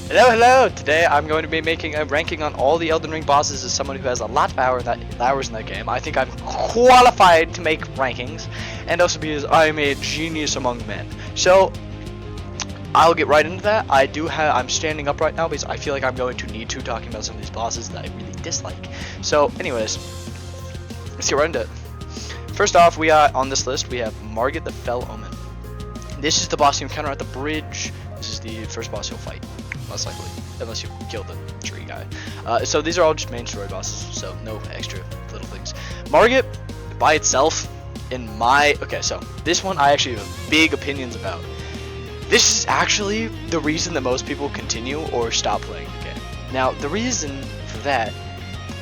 Hello! Today I'm going to be making a ranking on all the Elden Ring bosses as someone who has a lot of hours in that game. I think I'm qualified to make rankings, and also because I'm a genius among men. So, I'll get right into that. I'm standing up right now because I feel like I'm going to need to talking about some of these bosses that I really dislike. So, anyways, let's get right into it. First off, on this list, we have Margit the Fell Omen. This is the boss you encounter at the bridge. This is the first boss you'll fight, most likely, unless you kill the tree guy. So these are all just main story bosses, so no extra little things. Margit, by itself, so this one I actually have big opinions about. This is actually the reason that most people continue or stop playing the game. Now, the reason for that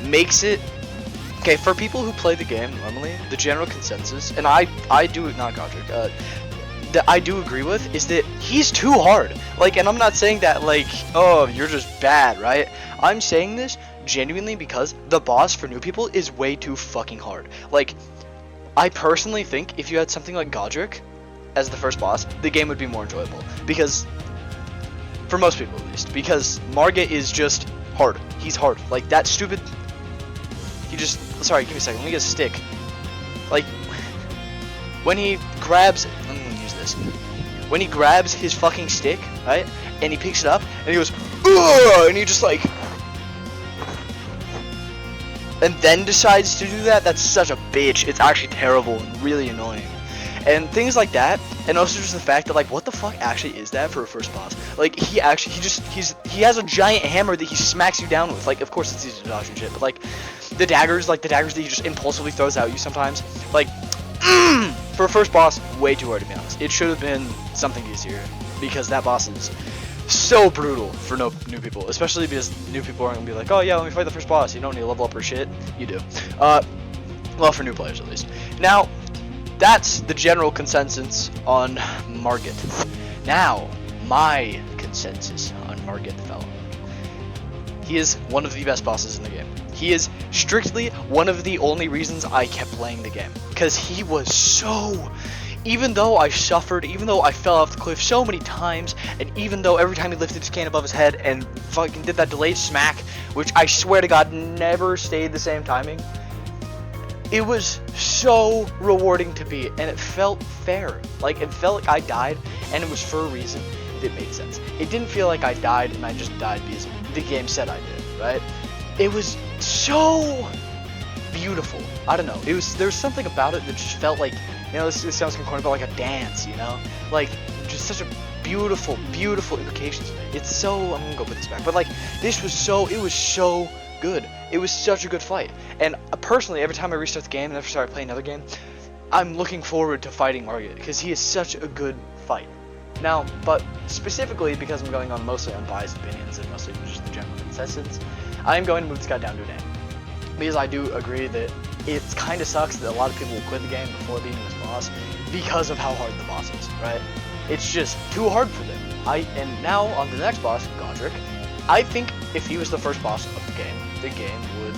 makes it, okay, for people who play the game normally, the general consensus, and I do, not Godric, that I do agree with is that he's too hard. Like, and I'm not saying that like, oh, you're just bad, right? I'm saying this genuinely because the boss for new people is way too fucking hard. Like, I personally think if you had something like Godric as the first boss, the game would be more enjoyable. Because, for most people at least, because Margit is just hard. He's hard. Like, that stupid, sorry, give me a second, let me get a stick. Like, when he grabs, when he grabs his fucking stick, right, and he picks it up, and he goes, ugh, and he just like, and then decides to do that, that's such a bitch. It's actually terrible and really annoying. And things like that, and also just the fact that, like, what the fuck actually is that for a first boss? Like, he has a giant hammer that he smacks you down with. Like, of course it's easy to dodge and shit, but like, the daggers that he just impulsively throws out you sometimes, like, for a first boss, way too hard to be honest. It should have been something easier, because that boss is so brutal for new people, especially because new people aren't gonna be like, oh yeah, let me fight the first boss. You don't need to level up or shit. You do. Well, for new players at least. Now, that's the general consensus on Margit. Now, my consensus on Margit the Fell Omen. He is one of the best bosses in the game. He is strictly one of the only reasons I kept playing the game. Because he was so, even though I suffered, even though I fell off the cliff so many times, and even though every time he lifted his can above his head and fucking did that delayed smack, which I swear to God never stayed the same timing, it was so rewarding to beat, and it felt fair. Like, it felt like I died, and it was for a reason that made sense. It didn't feel like I died and I just died because the game said I did, right? It was so beautiful. I don't know. There's something about it that just felt like, you know, this sounds kind of corny, but like a dance, you know? Like, just such a beautiful, beautiful implications of it. It's so, I'm gonna go put this back, but like, it was so good. It was such a good fight. And personally, every time I restart the game and I start playing another game, I'm looking forward to fighting Margit, because he is such a good fight. Now, but specifically because I'm going on mostly unbiased opinions and mostly just the general consensus, I'm going to move this guy down to an A. Because I do agree that it kind of sucks that a lot of people will quit the game before beating this boss because of how hard the boss is, right? It's just too hard for them. And now on to the next boss, Godric. I think if he was the first boss of the game would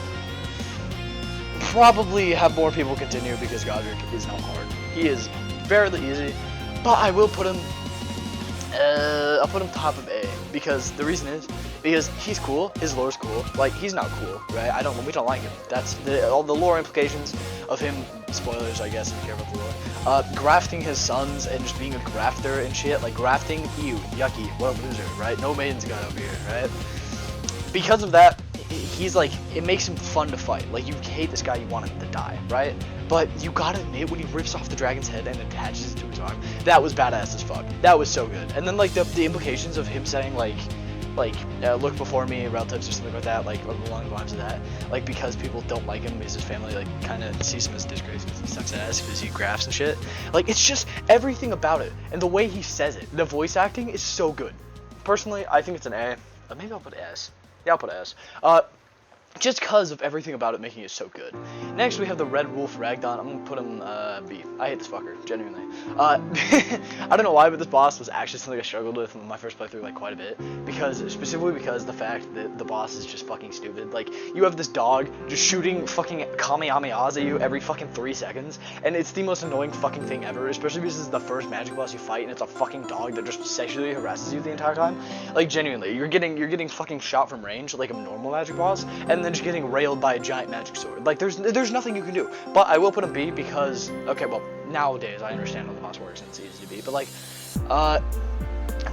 probably have more people continue because Godric is not hard. He is fairly easy, but I will put him, I'll put him top of A, because the reason is, because he's cool, his lore's cool, like, he's not cool, right? We don't like him. That's all the lore implications of him, spoilers, I guess, if you care about the lore. Grafting his sons and just being a grafter and shit, like, grafting, ew, yucky, what a loser, right? No maidens got over here, right? Because of that, he's like, it makes him fun to fight. Like, you hate this guy, you want him to die, right? But you gotta admit, when he rips off the dragon's head and attaches it to his arm, that was badass as fuck. That was so good. And then, like, the implications of him saying, like, look before me, relatives or something like that, like, along the lines of that. Like, because people don't like him, because his family, like, kind of sees him as disgrace because he sucks ass, because he grafts and shit. Like, it's just everything about it. And the way he says it, the voice acting is so good. Personally, I think it's an A. Maybe I'll put S. Yeah, I'll put S. just because of everything about it making it so good. Next, we have the Red Wolf Ragdon. I'm gonna put him B. I hate this fucker, genuinely. I don't know why, but this boss was actually something I struggled with in my first playthrough like quite a bit, specifically because the fact that the boss is just fucking stupid. Like, you have this dog just shooting fucking kamehamehas at you every fucking 3 seconds, and it's the most annoying fucking thing ever, especially because it's the first magic boss you fight, and it's a fucking dog that just sexually harasses you the entire time. Like, genuinely, you're getting fucking shot from range like a normal magic boss, and then just getting railed by a giant magic sword. Like, there's nothing you can do. But I will put him B because, okay, well, nowadays I understand how the boss works and it's easy to beat, but like,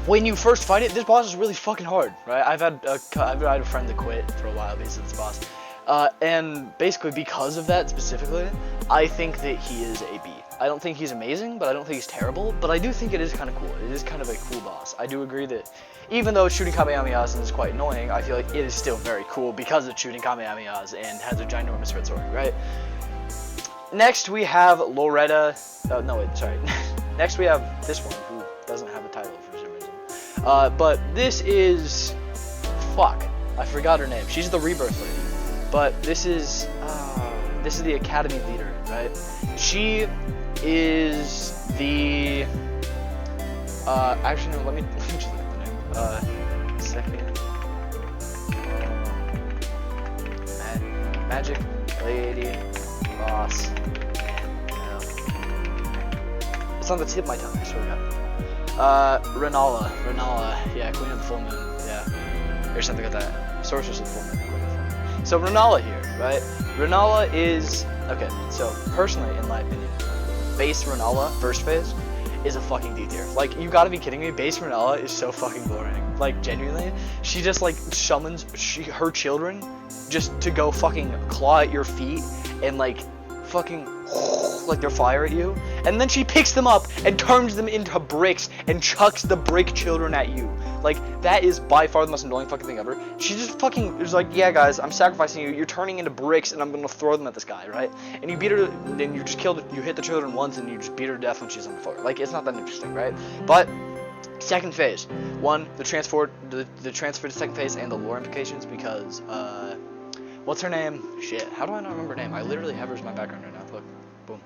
when you first fight it, this boss is really fucking hard, right? I've had a friend that quit for a while because of this boss, and basically because of that specifically, I think that he is a B. I don't think he's amazing, but I don't think he's terrible, but I do think it is kind of cool. It is kind of a cool boss. I do agree that even though shooting kamehamehas is quite annoying, I feel like it is still very cool because it's shooting kamehamehas and has a ginormous red sword, right? Next we have Loretta. Oh, no, wait, sorry. Next we have this one who doesn't have a title for some reason. But this is... Fuck. I forgot her name. She's the Rebirth lady. But this is the Academy leader, right? She is the... actually, no, let me just look at the name. Second. Magic Lady Boss. No. It's on the tip of my tongue, I swear to God. Renala, yeah, Queen of the Full Moon, yeah. Or something like that. Sorceress of the Full Moon, Queen of the Full Moon. So Renala here, right? Renala is... Okay, so personally, in my opinion, base Renala, first phase, is a fucking D tier. Like, you gotta be kidding me, base Renala is so fucking boring. Like, genuinely, she just, like, summons her children just to go fucking claw at your feet and, like, fucking, like, they're fire at you. And then she picks them up and turns them into bricks and chucks the brick children at you. Like, that is by far the most annoying fucking thing ever. She just fucking is like, yeah, guys, I'm sacrificing you. You're turning into bricks, and I'm gonna throw them at this guy, right? And you beat her, then you just you hit the children once, and you just beat her to death when she's on the floor. Like, it's not that interesting, right? But second phase, one, the transfer to second phase and the lore implications, because what's her name? Shit, how do I not remember her name? I literally have her as my background right now. Look, boom.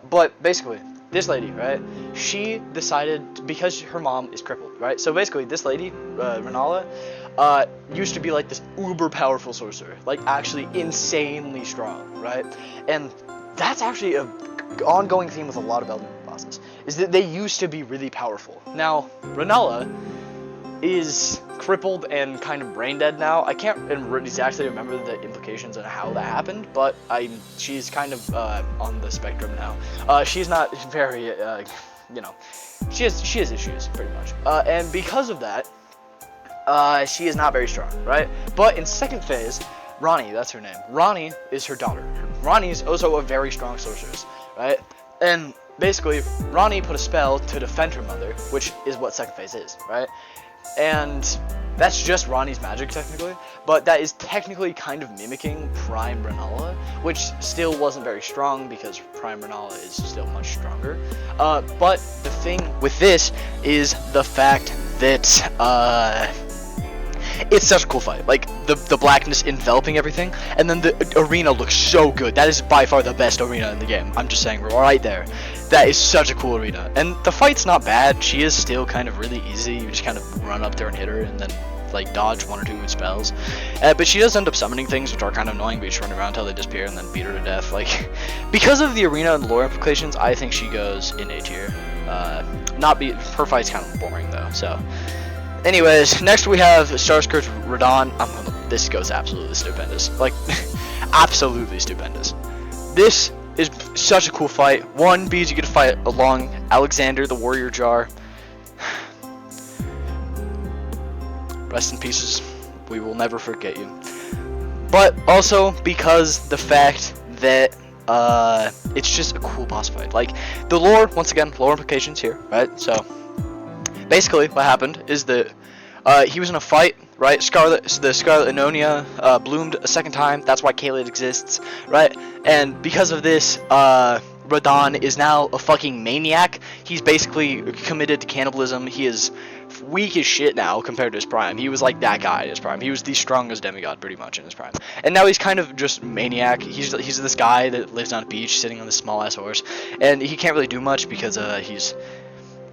But basically, this lady, right, she decided, because her mom is crippled, right, so basically this lady, Renala, used to be like this uber powerful sorcerer, like actually insanely strong, right, and that's actually a ongoing theme with a lot of Elden bosses, is that they used to be really powerful. Now, Renala is crippled and kind of brain dead now. I can't exactly remember the implications and how that happened, but she's kind of on the spectrum now. She's not very, you know, she has issues pretty much, and because of that, she is not very strong, right? But in second phase, Ronnie, that's her name. Ronnie is her daughter. Ronnie is also a very strong sorceress, right? And basically, Ronnie put a spell to defend her mother, which is what second phase is, right? And that's just Ronnie's magic technically, but that is technically kind of mimicking Prime Renala, which still wasn't very strong because Prime Renala is still much stronger. But the thing with this is the fact that it's such a cool fight. Like, the blackness enveloping everything, and then the arena looks so good. That is by far the best arena in the game. I'm just saying, right there. That is such a cool arena. And the fight's not bad. She is still kind of really easy. You just kind of run up there and hit her, and then, like, dodge one or two spells. But she does end up summoning things, which are kind of annoying, but you just run around until they disappear and then beat her to death. Like, because of the arena and lore implications, I think she goes in A tier. Her fight's kind of boring, though, so... Anyways, next we have Starscourge Radon. This goes absolutely stupendous. Like, absolutely stupendous. This is such a cool fight. One, because you get to fight along Alexander the Warrior Jar. Rest in pieces. We will never forget you. But also because the fact that it's just a cool boss fight. Like, the lore, once again, lore implications here, right? So, basically, what happened is that he was in a fight, right? The Scarlet Inonia bloomed a second time. That's why Caelid exists, right? And because of this, Radon is now a fucking maniac. He's basically committed to cannibalism. He is weak as shit now compared to his prime. He was like that guy in his prime. He was the strongest demigod pretty much in his prime. And now he's kind of just maniac. He's this guy that lives on a beach sitting on this small ass horse, and he can't really do much because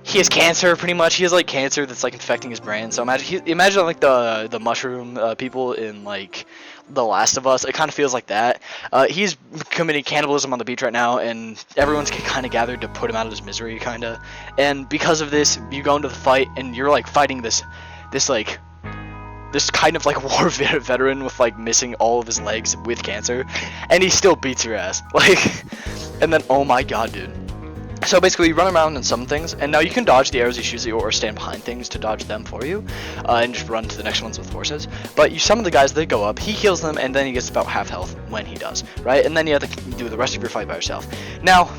he has cancer pretty much. He has like cancer that's like infecting his brain. So imagine like the mushroom people in like The Last of Us. It kind of feels like that. He's committing cannibalism on the beach right now, and everyone's kind of gathered to put him out of his misery, kind of. And because of this, you go into the fight, and you're like fighting this kind of like war veteran with like missing all of his legs with cancer, and he still beats your ass. Like, and then oh my god, dude. So basically, you run around and summon things, and now you can dodge the arrows he shoots at you or stand behind things to dodge them for you, and just run to the next ones with horses. But you summon the guys, they go up, he heals them, and then he gets about half health when he does, right? And then you have to do the rest of your fight by yourself. Now,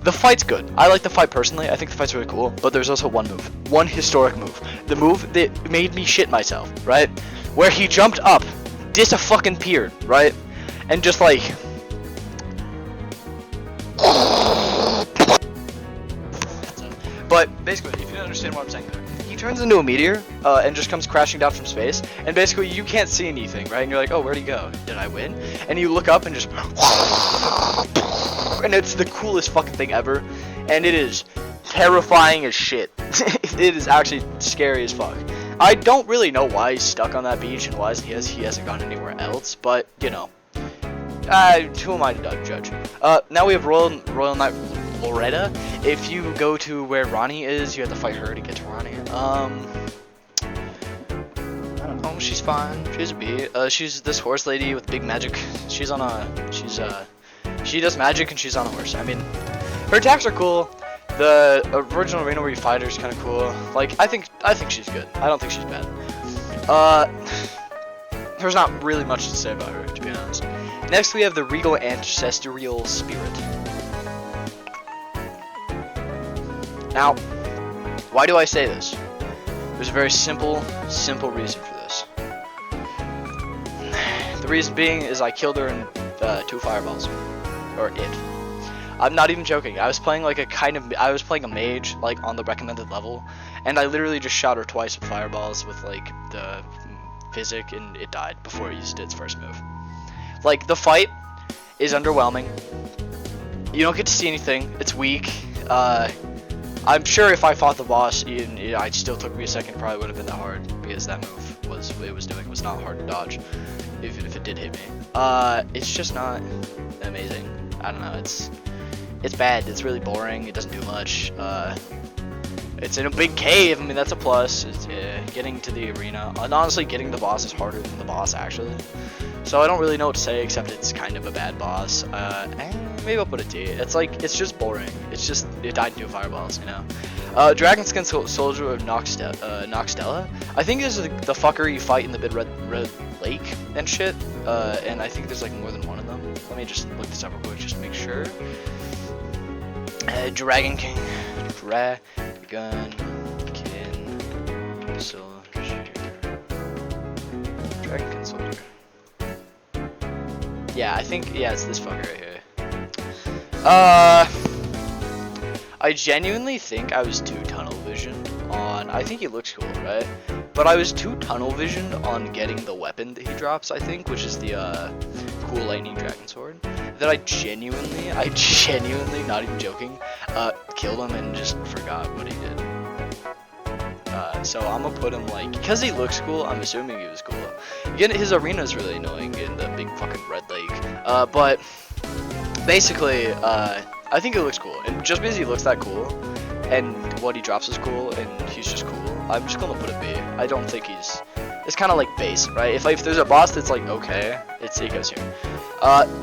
the fight's good. I like the fight personally. I think the fight's really cool, but there's also one historic move. The move that made me shit myself, right? Where he jumped up, dis-a-fucking-peered, right? And just like... But basically, if you don't understand what I'm saying there, he turns into a meteor and just comes crashing down from space, and basically you can't see anything, right? And you're like, oh, where'd he go? Did I win? And you look up and just... and it's the coolest fucking thing ever, and it is terrifying as shit. It is actually scary as fuck. I don't really know why he's stuck on that beach and why he hasn't gone anywhere else, but, you know. Who am I to judge? Now we have Royal Knight Loretta. If you go to where Ronnie is, you have to fight her to get to Ronnie. I don't know. She's fine. She's a bee. She's this horse lady with big magic. She does magic and she's on a horse. I mean, her attacks are cool. The original arena where you fight her is kind of cool. Like, I think she's good. I don't think she's bad. There's not really much to say about her, to be honest. Next, we have the Regal Ancestral Spirit. Now, why do I say this? There's a very simple reason for this. The reason being is I killed her in 2 fireballs. Or it. I'm not even joking. I was playing like I was playing a mage, like on the recommended level, and I literally just shot her twice with fireballs with like the physic, and it died before it used its first move. Like, the fight is underwhelming. You don't get to see anything. It's weak. I'm sure if I fought the boss, it still took me a second. Probably would have been that hard because that move was not hard to dodge, even if it did hit me. It's just not amazing. I don't know. It's bad. It's really boring. It doesn't do much. It's in a big cave. I mean, that's a plus. It's getting to the arena. And honestly, getting the boss is harder than the boss actually. So I don't really know what to say except it's kind of a bad boss. Maybe I'll put a D. It's just boring. It died in 2 fireballs, you know. Dragonskin Soldier of Noxtella. I think this is the fucker you fight in the big red lake and shit. And I think there's like more than one of them. Let me just look this up real quick just to make sure. Dragon King Soldier. Dragonkin Soldier. Yeah, it's this fucker right here. I genuinely think I was too tunnel visioned on, I think he looks cool, right? But I was too tunnel visioned on getting the weapon that he drops, I think, which is the cool lightning dragon sword, that I genuinely, not even joking, killed him and just forgot what he did. So I'm gonna put him like, because he looks cool, I'm assuming he was cool. Again, his arena is really annoying in the big fucking red lake. But basically, I think it looks cool. And just because he looks that cool, and what he drops is cool, and he's just cool, I'm just gonna put a B. I don't think it's kind of like base, right? If there's a boss that's like, okay, it goes here.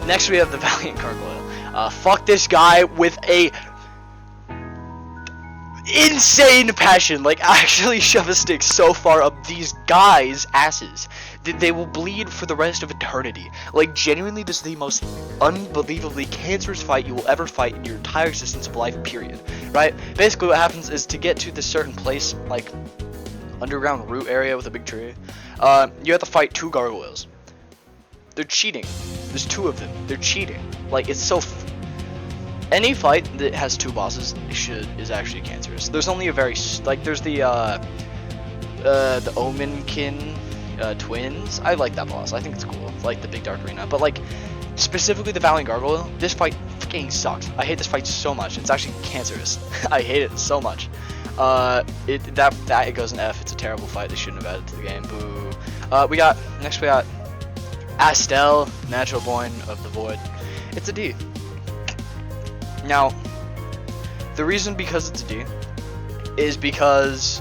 Next we have the Valiant Gargoyle. Fuck this guy with a insane passion. Like, actually shove a stick so far up these guys' asses that they will bleed for the rest of eternity. Like, genuinely, this is the most unbelievably cancerous fight you will ever fight in your entire existence of life, period. Right? Basically what happens is, to get to this certain place, like underground root area with a big tree, you have to fight 2 gargoyles. They're cheating. There's 2 of them. They're cheating. Like, it's so any fight that has 2 bosses is actually cancerous. There's only a very there's the Omenkin twins. I like that boss. I think it's cool. Like the big dark arena, but like specifically the Valiant Gargoyle. This fight fucking sucks. I hate this fight so much. It's actually cancerous. I hate it so much. It goes in F. It's a terrible fight. They shouldn't have added to the game. Boo. We got Astel, Natural Born of the Void. It's a D. Now, the reason because it's a D is because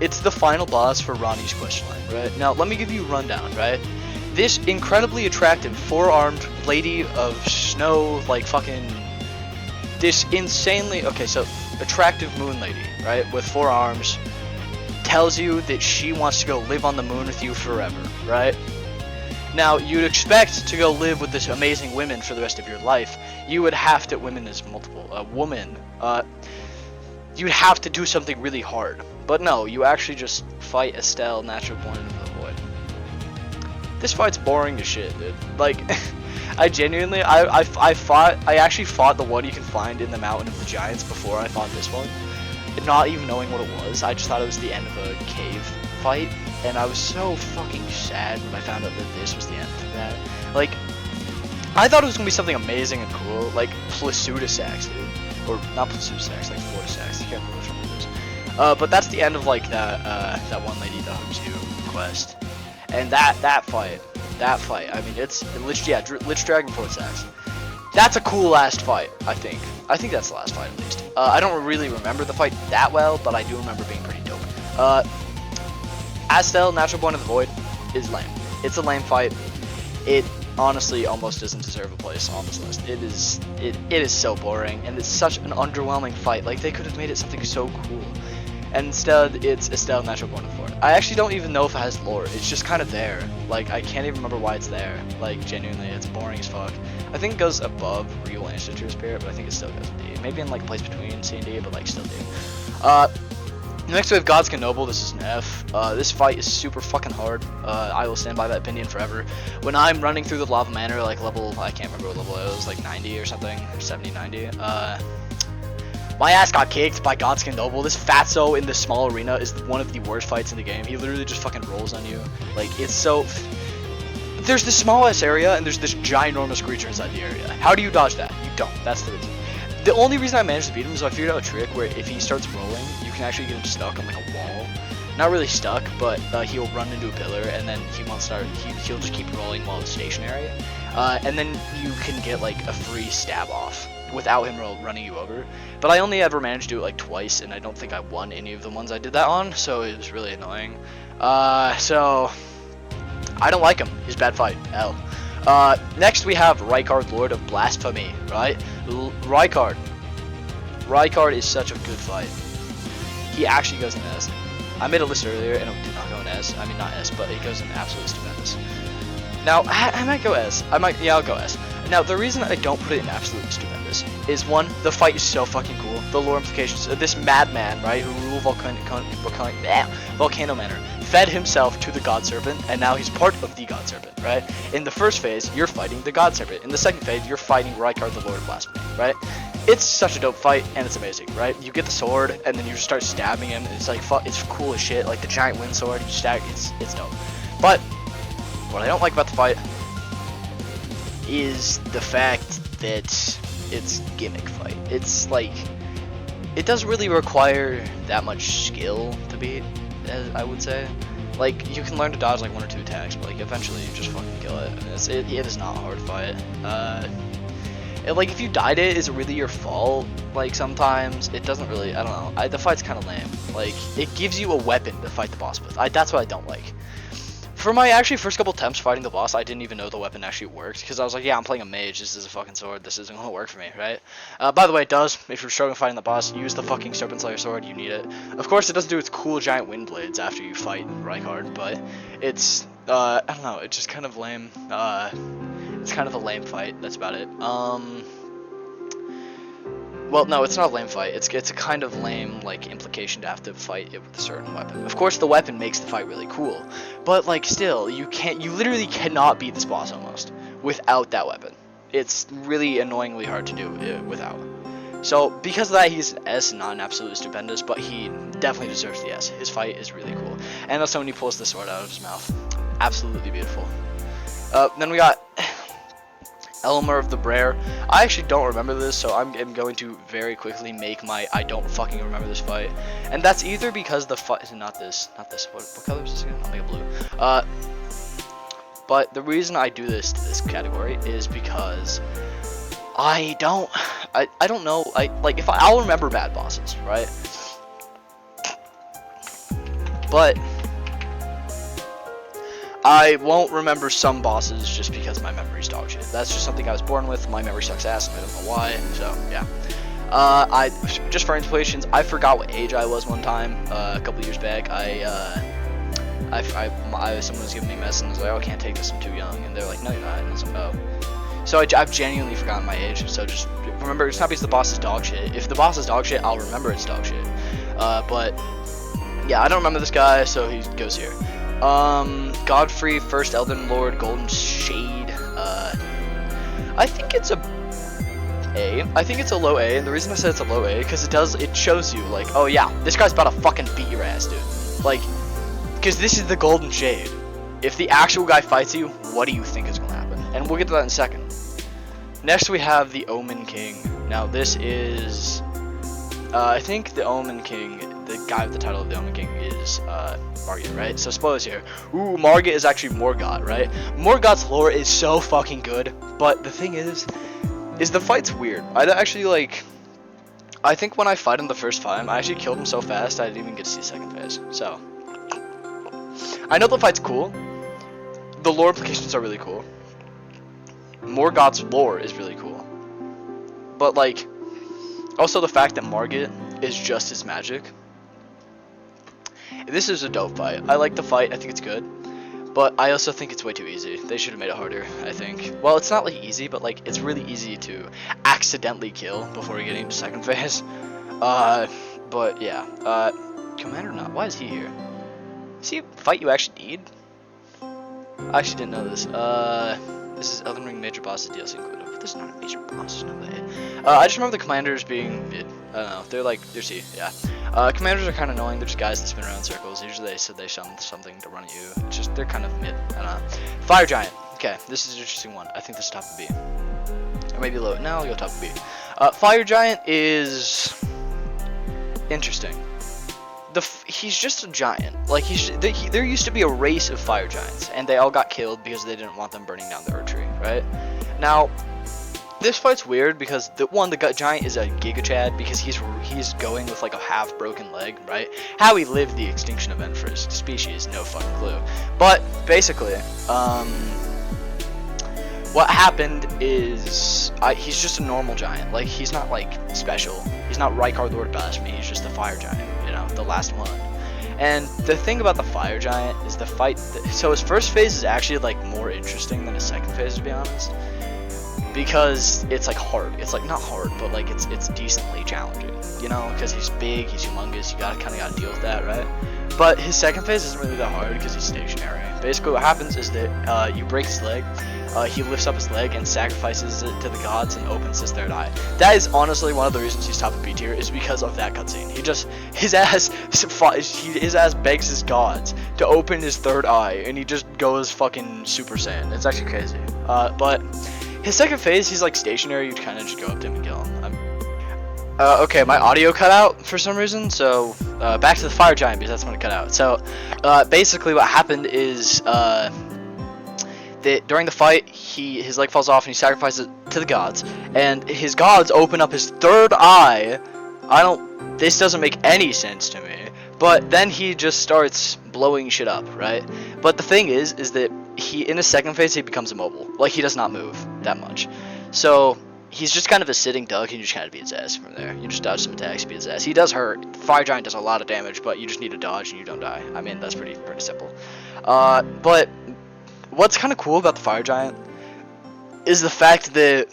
it's the final boss for Ronnie's questline, right? Now, let me give you a rundown, right? This incredibly attractive 4-armed lady of snow, like fucking, this insanely, okay, so attractive moon lady, right, with 4 arms, tells you that she wants to go live on the moon with you forever, right? Now, you'd expect to go live with this amazing woman for the rest of your life. You would have to, women is multiple, you'd have to do something really hard. But no, you actually just fight Estelle, Natural Born of the Void. This fight's boring as shit, dude. Like, I genuinely, I actually fought the one you can find in the Mountain of the Giants before I fought this one. Not even knowing what it was, I just thought it was the end of a cave fight. And I was so fucking sad when I found out that this was the end of that. Like, I thought it was gonna be something amazing and cool, like Plasudasax, dude. Or not Plasudasax, like Floridasax. I can't remember which one it is. But that's the end of like that one lady that hugs you quest. And that fight, I mean, it's Lich Dragon Floridasax. That's a cool last fight, I think. I think that's the last fight at least. I don't really remember the fight that well, but I do remember being pretty dope. Astel, Natural Born of the Void, is lame. It's a lame fight. It honestly almost doesn't deserve a place on this list. It is so boring, and it's such an underwhelming fight. Like, they could have made it something so cool. And instead, it's Estelle, Natural Born of the Void. I actually don't even know if it has lore. It's just kind of there. Like, I can't even remember why it's there. Like, genuinely, it's boring as fuck. I think it goes above Real and Stitcher Spirit, but I think it still goes D. Maybe in, like, place between C and D, but, like, still D. Next we have Godskin Noble. This is an F. This fight is super fucking hard. I will stand by that opinion forever. When I'm running through the Lava Manor, like level, I can't remember what level it was, like 90 or something, 70, 90. My ass got kicked by Godskin Noble. This fatso in the small arena is one of the worst fights in the game. He literally just fucking rolls on you. Like, it's so... There's this small ass area, and there's this ginormous creature inside the area. How do you dodge that? You don't. That's the reason. The only reason I managed to beat him is I figured out a trick where if he starts rolling, you can actually get him stuck on like a wall. Not really stuck, but he'll run into a pillar, and then he won't start. He'll just keep rolling while it's stationary, and then you can get like a free stab off without him running you over. But I only ever managed to do it like twice, and I don't think I won any of the ones I did that on, so it was really annoying. So I don't like him. He's a bad fight. L. Next we have Rykard, Lord of Blasphemy, right? Rykard is such a good fight. He actually goes in S. I made a list earlier and it did not go in S. I mean, not S, but it goes in absolutely stupendous. Now, I might go S. I'll go S. Now, the reason I don't put it in absolutely stupendous is, one, the fight is so fucking cool. The lore implications of this madman, right, who ruled Volcano Manor, fed himself to the God Serpent, and now he's part of the God Serpent, right? In the first phase, you're fighting the God Serpent. In the second phase, you're fighting Rykard, the Lord of Blasphemy, right? It's such a dope fight, and it's amazing, right? You get the sword, and then you just start stabbing him, and it's like, it's cool as shit, like the giant wind sword, you stab, it's dope. But what I don't like about the fight is the fact that it's gimmick fight. It's like, it doesn't really require that much skill to beat, as I would say. Like, you can learn to dodge like 1 or 2 attacks, but like eventually you just fucking kill it. I mean, it is not a hard fight. Like, if you died is it really your fault? Like, sometimes it doesn't really, I don't know. The fight's kind of lame. Like, it gives you a weapon to fight the boss with. That's what I don't like. For my actually first couple attempts fighting the boss, I didn't even know the weapon actually worked, because I was like, yeah, I'm playing a mage, this is a fucking sword, this isn't going to work for me, right? By the way, it does. If you're struggling fighting the boss, use the fucking Serpent Slayer sword, you need it. Of course, it doesn't do its cool giant wind blades after you fight Rykard, but it's, I don't know, it's just kind of lame. It's kind of a lame fight, that's about it. Well, no, it's not a lame fight. It's a kind of lame, like, implication to have to fight it with a certain weapon. Of course, the weapon makes the fight really cool, but, like, still, you literally cannot beat this boss almost without that weapon. It's really annoyingly hard to do without. So because of that, he's an S, not an absolute stupendous, but he definitely deserves the S. His fight is really cool. And also when he pulls the sword out of his mouth, absolutely beautiful. Then we got Elmer of the Brer. I actually don't remember this, so I'm going to very quickly make my I don't fucking remember this fight. And that's either because the fight, not this. What color is this again? I'll make it blue. But the reason I do this to this category is because I don't know. I'll remember bad bosses, right? But I won't remember some bosses just because my memory's dog shit. That's just something I was born with. My memory sucks ass, and I don't know why. So yeah. I just for inspirations, I forgot what age I was one time. A couple years back, someone was giving me a message and I was like, oh, I can't take this, I'm too young. And they're like, no, you're not. And I was like, oh. So I've genuinely forgotten my age. So just remember, it's not because the boss is dog shit. If the boss is dog shit, I'll remember it's dog shit. But yeah, I don't remember this guy, so he goes here. Godfrey, First Elden Lord, Golden Shade. I think it's a A. I think it's a low A, and the reason I said it's a low A because it shows you like, oh yeah, this guy's about to fucking beat your ass, dude. Like, because this is the Golden Shade. If the actual guy fights you, what do you think is gonna happen? And we'll get to that in a second. Next we have the Omen King. Now this is, I think the Omen King, the guy with the title of the Omen King is Margit, right? So spoilers here. Ooh, Margit is actually Morgoth, right? Morgoth's lore is so fucking good, but the thing is the fight's weird. I think when I fight him the first time, I actually killed him so fast I didn't even get to see second phase. So I know the fight's cool. The lore implications are really cool. Morgoth's lore is really cool. But like, also the fact that Margit is just his magic. This is a dope fight. I like the fight, I think it's good. But I also think it's way too easy. They should have made it harder, I think. Well, it's not like easy, but like it's really easy to accidentally kill before getting to second phase. But yeah. Commander not. Why is he here? Is he a fight you actually need? I actually didn't know this. This is Elden Ring major bosses DLC included. But this is not a major boss, no way. I just remember the commanders being mid. I don't know. They're C, yeah. Commanders are kind of annoying. They're just guys that spin around in circles. Usually they summon something to run at you. It's just, they're kind of mid. I don't know. Fire Giant. Okay, this is an interesting one. I think this is top of B. Or maybe low. No, I'll go top of B. Fire Giant is interesting. He's just a giant. Like, there used to be a race of fire giants, and they all got killed because they didn't want them burning down the tree, right? Now, this fight's weird because the giant is a Giga Chad because he's going with like a half broken leg, right? How he lived the extinction event for his species, no fucking clue. But basically, what happened is he's just a normal giant. Like, he's not like special. He's not Rykard Lord Blasphemy. He's just a fire giant, you know, the last one. And the thing about the fire giant is the fight. So his first phase is actually like more interesting than his second phase, to be honest, because it's like hard. It's like not hard, but like it's decently challenging, you know, because he's big, he's humongous. You kind of gotta deal with that, right? But his second phase isn't really that hard because he's stationary. Basically, what happens is that you break his leg. He lifts up his leg and sacrifices it to the gods and opens his third eye. That is honestly one of the reasons he's top of B tier, is because of that cutscene. His ass begs his gods to open his third eye, and he just goes fucking Super Saiyan. It's actually crazy. But his second phase, he's like stationary. You kind of just go up to him and kill him. Okay, my audio cut out for some reason, so back to the fire giant because that's when it cut out. So basically, what happened is that during the fight, his leg falls off and he sacrifices it to the gods, and his gods open up his third eye. This doesn't make any sense to me, but then he just starts blowing shit up, right? But the thing is that in his second phase, he becomes immobile. Like, he does not move that much. So he's just kind of a sitting duck, and you just kind of beat his ass from there. You just dodge some attacks, beat his ass. He does hurt. Fire Giant does a lot of damage, but you just need to dodge and you don't die. I mean, that's pretty simple. But what's kind of cool about the Fire Giant is the fact that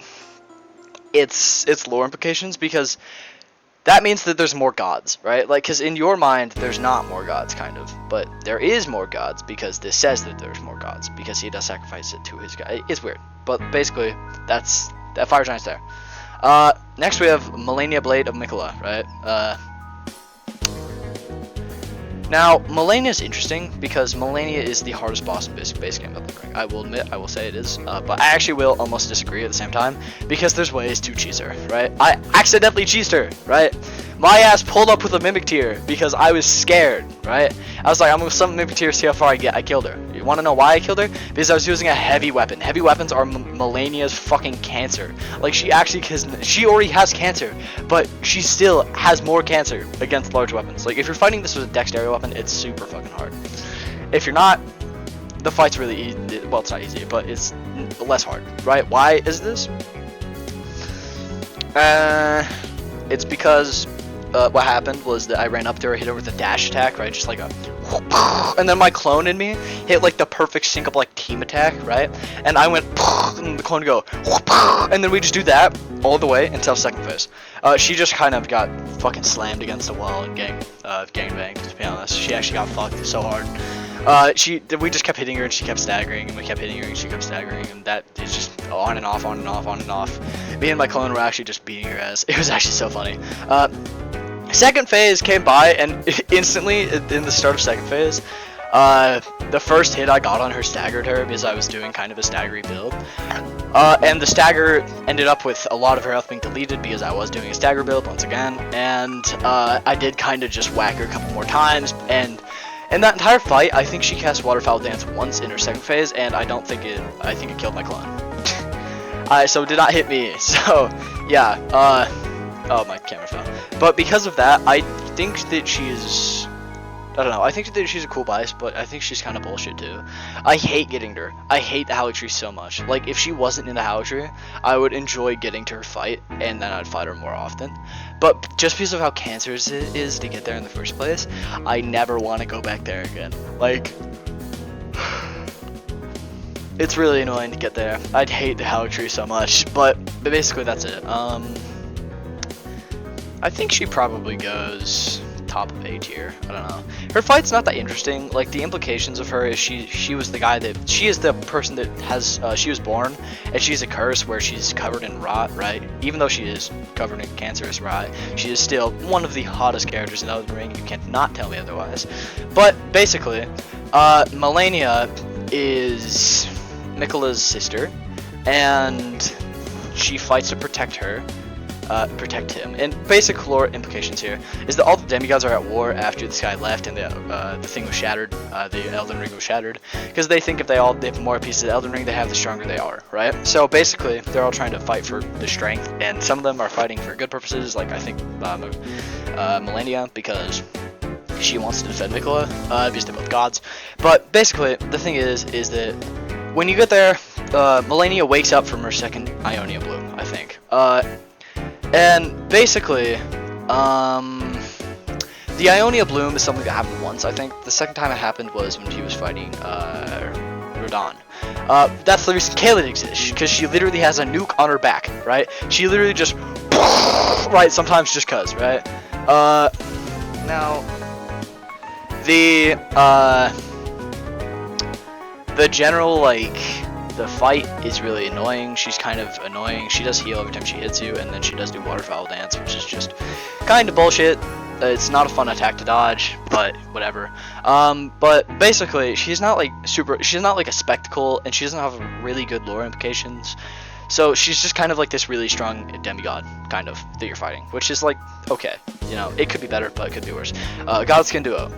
it's lore implications, because that means that there's more gods, right? Like, because in your mind, there's not more gods, kind of. But there is more gods, because this says that there's more gods, because he does sacrifice it to his god. It's weird. But basically, that Fire Giant's there. Next we have Melania Blade of Mikola, right? Now, Melania is interesting because Melania is the hardest boss in base game Elden Ring. I will admit, I will say it is, but I actually will almost disagree at the same time because there's ways to cheese her, right? I accidentally cheesed her, right? My ass pulled up with a Mimic Tear because I was scared, right? I was like, I'm gonna summon Mimic Tear, see how far I get. I killed her. You wanna know why I killed her? Because I was using a heavy weapon. Heavy weapons are Melania's fucking cancer. Like, she already has cancer, but she still has more cancer against large weapons. Like, if you're fighting this with a dexterity weapon, it's super fucking hard. If you're not, the fight's really easy. Well, it's not easy, but it's less hard, right? Why is this? It's because what happened was that I ran up to her, hit her with a dash attack, right? Just like a, and then my clone in me hit like the perfect sync up like team attack, right? And I went, and the clone go, and then we just do that all the way until second phase. She just kind of got fucking slammed against the wall and gang banged, to be honest. She actually got fucked so hard. We just kept hitting her and she kept staggering, and we kept hitting her and she kept staggering, and that is just on and off, on and off, on and off. Me and my clone were actually just beating her ass. It was actually so funny. Second phase came by, and instantly in the start of second phase, the first hit I got on her staggered her because I was doing kind of a staggery build. And the stagger ended up with a lot of her health being deleted because I was doing a stagger build once again, and I did kind of just whack her a couple more times, and in that entire fight, I think she cast Waterfowl Dance once in her second phase, and I think it killed my clone. So it did not hit me, so yeah, oh, my camera fell. But because of that, I think that she's, I don't know, I think that she's a cool bias, but I think she's kind of bullshit too. I hate getting to her. I hate the Howling Tree so much. Like, if she wasn't in the Howling Tree, I would enjoy getting to her fight, and then I'd fight her more often. But just because of how cancerous it is to get there in the first place, I never want to go back there again. Like, it's really annoying to get there. I'd hate the Howling Tree so much, but basically that's it. I think she probably goes top of A tier. I don't know. Her fight's not that interesting. Like, the implications of her is she was the guy that, she is the person that has, she was born, and she's a curse where she's covered in rot, right? Even though she is covered in cancerous rot, she is still one of the hottest characters in Elden Ring. You cannot tell me otherwise. But basically, Melania is Mikola's sister, and she fights to protect her. Protect him. And basic lore implications here is that all the demigods are at war after this guy left and the thing was shattered, the Elden Ring was shattered, because they think if they have more pieces of Elden Ring they have, the stronger they are, right? So basically they're all trying to fight for the strength, and some of them are fighting for good purposes, like I think Melania, because she wants to defend Mikola, because they're both gods. But basically the thing is that when you get there, Melania wakes up from her second Ionia Bloom, I think. And basically, the Ionia Bloom is something that happened once, I think. The second time it happened was when she was fighting Rodon. That's the reason Calamity exists, because she literally has a nuke on her back, right? She literally just, right, sometimes just cuz, right? Now, the general, like, the fight is really annoying. She's kind of annoying. She does heal every time she hits you, and then she does do Waterfowl Dance, which is just kind of bullshit. It's not a fun attack to dodge, but whatever. But basically, she's not like a spectacle, and she doesn't have really good lore implications. So she's just kind of like this really strong demigod, kind of, that you're fighting, which is like, okay, you know, it could be better, but it could be worse. Godskin Duo.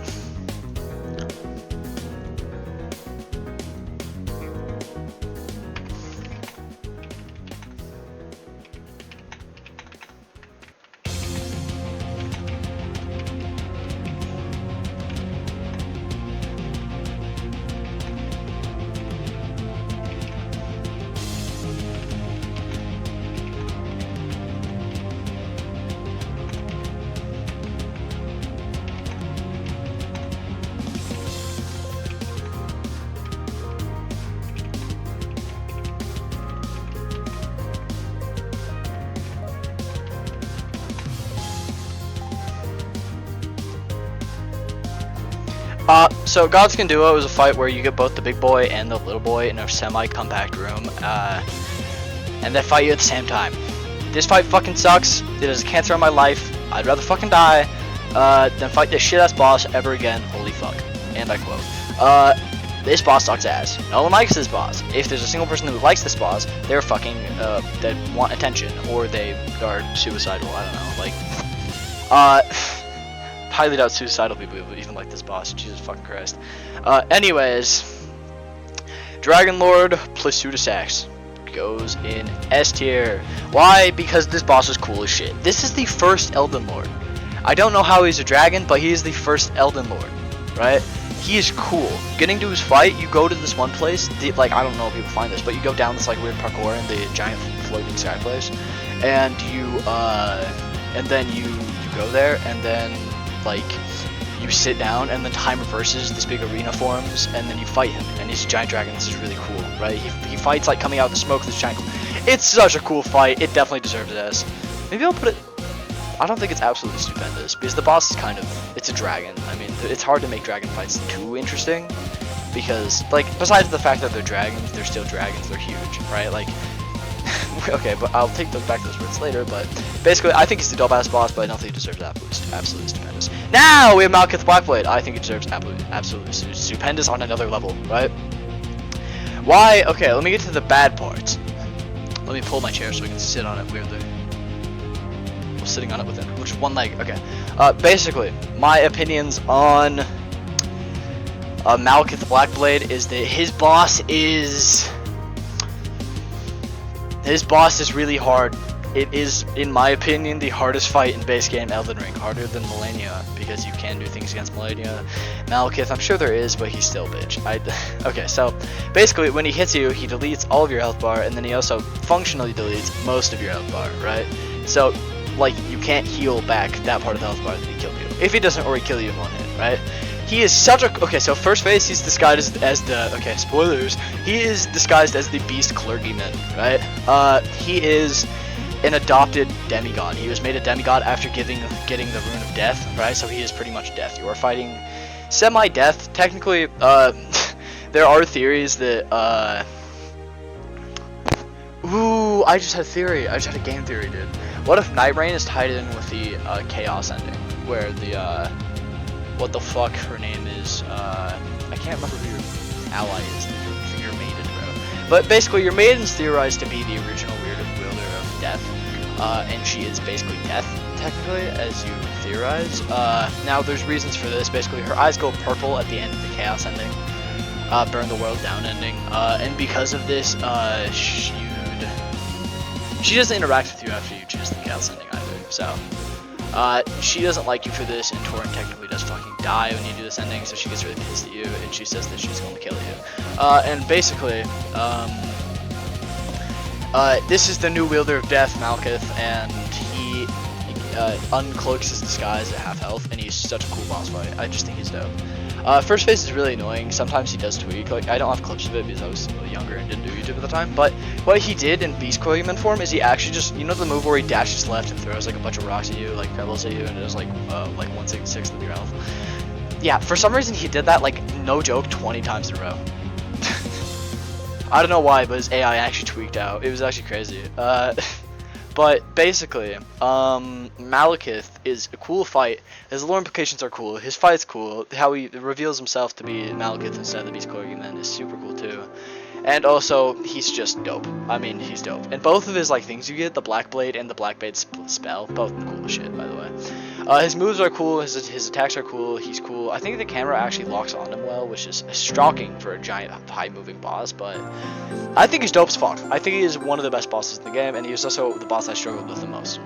So Godskin Duo is a fight where you get both the big boy and the little boy in a semi-compact room, and they fight you at the same time. this fight fucking sucks. It is a cancer on my life. I'd rather fucking die than fight this shit ass boss ever again. Holy fuck. And I quote. This boss sucks ass. No one likes this boss. If there's a single person who likes this boss, they're fucking, they want attention, or they are suicidal, I don't know, like, highly doubt suicidal people even like this boss, Jesus fucking Christ. Anyways, Dragon Lord Plasudasax goes in S tier. Why? Because this boss is cool as shit. This is the first Elden Lord. I don't know how he's a dragon, but he is the first Elden Lord, right? He is cool. Getting to his fight, you go to this one place, like, I don't know if people find this, but you go down this, like, weird parkour in the giant floating sky place, and you, and then you go there, and then, like, you sit down, and then time reverses, this big arena forms, and then you fight him, and he's a giant dragon. This is really cool, right? He fights, like, coming out of the smoke, this giant, it's such a cool fight. It definitely deserves this. Maybe I'll put it, I don't think it's absolutely stupendous, because the boss is kind of, it's a dragon. I mean, it's hard to make dragon fights too interesting, because, like, besides the fact that they're dragons, they're still dragons, they're huge, right? Like, okay, but I'll take those back to those words later, but basically, I think he's the dope-ass boss, but I don't think he deserves absolutely stupendous. Now, we have Malekith Blackblade. I think he deserves absolutely stupendous on another level, right? Why? Okay, let me get to the bad parts. Let me pull my chair so we can sit on it weirdly. Sitting on it with just one leg. Okay. Basically, my opinions on Malekith Blackblade is that his boss is really hard. It is, in my opinion, the hardest fight in base game Elden Ring, harder than Malenia, because you can do things against Malenia. Malekith, I'm sure there is, but he's still a bitch. Okay, so basically, when he hits you, he deletes all of your health bar, and then he also functionally deletes most of your health bar, right? So, like, you can't heal back that part of the health bar that he killed you, if he doesn't already kill you in one hit, right? He is such a, okay, so first phase, he's disguised as the, okay, spoilers, he is disguised as the beast clergyman, right? He is an adopted demigod. He was made a demigod after getting the rune of death, right? So he is pretty much death. You are fighting semi-death. Technically, there are theories that, ooh, I just had a theory. I just had a game theory, dude. What if Night Rain is tied in with the Chaos ending, where the what the fuck her name is? I can't remember who your ally is. Your maiden, bro. But basically, your maiden's theorized to be the original wielder of death, and she is basically death, technically, as you theorize. Now, there's reasons for this. Basically, her eyes go purple at the end of the Chaos ending, burn the world down ending, and because of this, she doesn't interact with you after you choose the Chaos ending either, so she doesn't like you for this, and Torrent technically does fucking die when you do this ending, so she gets really pissed at you, and she says that she's going to kill you. And basically, this is the new wielder of death, Malekith, and he uncloaks his disguise at half health, and he's such a cool boss fight. I just think he's dope. First phase is really annoying. Sometimes he does tweak. Like, I don't have clips of it because I was younger and didn't do YouTube at the time. But what he did in Beast Clergyman form is he actually just, you know, the move where he dashes left and throws like a bunch of rocks at you, like pebbles at you, and it does like 1/6 of your health. Yeah, for some reason he did that, like, no joke, 20 times in a row. I don't know why, but his AI actually tweaked out. It was actually crazy. But basically, Malekith is a cool fight. His lore implications are cool. His fight's cool. How he reveals himself to be Malekith instead of the Beast Clergyman is super cool too. And also, he's just dope. I mean, he's dope. And both of his, like, things you get, the Black Blade and the Black Blade spell, both cool as shit, by the way. His moves are cool, his attacks are cool, he's cool. I think the camera actually locks on him well, which is shocking for a giant, high-moving boss, but I think he's dope as fuck. I think he is one of the best bosses in the game, and he is also the boss I struggled with the most.